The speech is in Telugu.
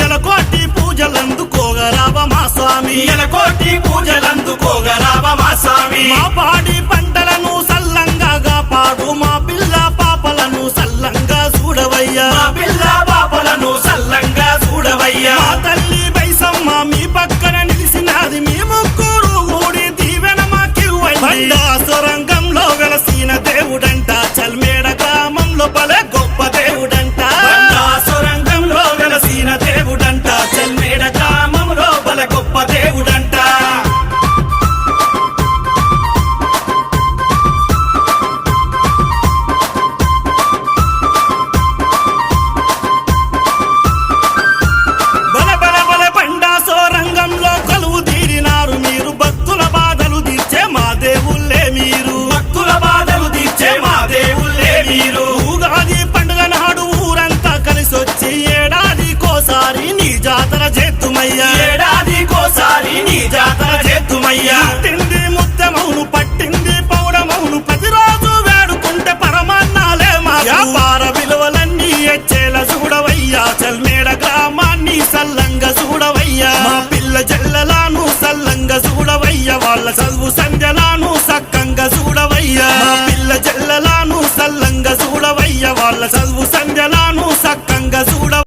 ఎలకోటి పూజలందుకోగరావ మా స్వామి ఎలకోటి పూజలందుకోగరావ మా స్వామి మా పాడి పంటలను సల్లంగా కాపాడు మా పిల్ల పాపలను సల్లంగా చూడవయ్యా మా పిల్ల పాపలను సల్లంగా చూడవయ్యా మా తల్లి బైసమ్మ మీ పక్కన నిలిసినది మీ ముగ్గురు కూడి దీవెన మాకివ్వండి సొరంగంలో వెలసిన దేవుడంట చల్మేడ గ్రామంలో భలే గొప్ప దేవుడంట సొరంగంలో వెలసిన దేవుడంట చల్మేడ గ్రామంలో భలే గొప్ప దేవుడంట ఏడాదికోసారి నీ జాతర చేద్దుమయ్యా తింది ముత్తమౌను పట్టింది పౌడమౌను ప్రతిరోజు వేడుకుంటే పరమాన్నాలే మా వ్యాపార విలువలన్నీ ఎచ్చేల చూడవయ్యా చల్మేడ గ్రామాన్ని సల్లంగా చూడవయ్యా మా పిల్ల జల్లలాను సల్లంగా చూడవయ్యా వాళ్ళ చదువు సంధ్యలాను సక్కంగా చూడవయ్యా మా పిల్ల జల్లలాను సల్లంగా చూడవయ్యా వాళ్ళ చదువు సంధ్యలాను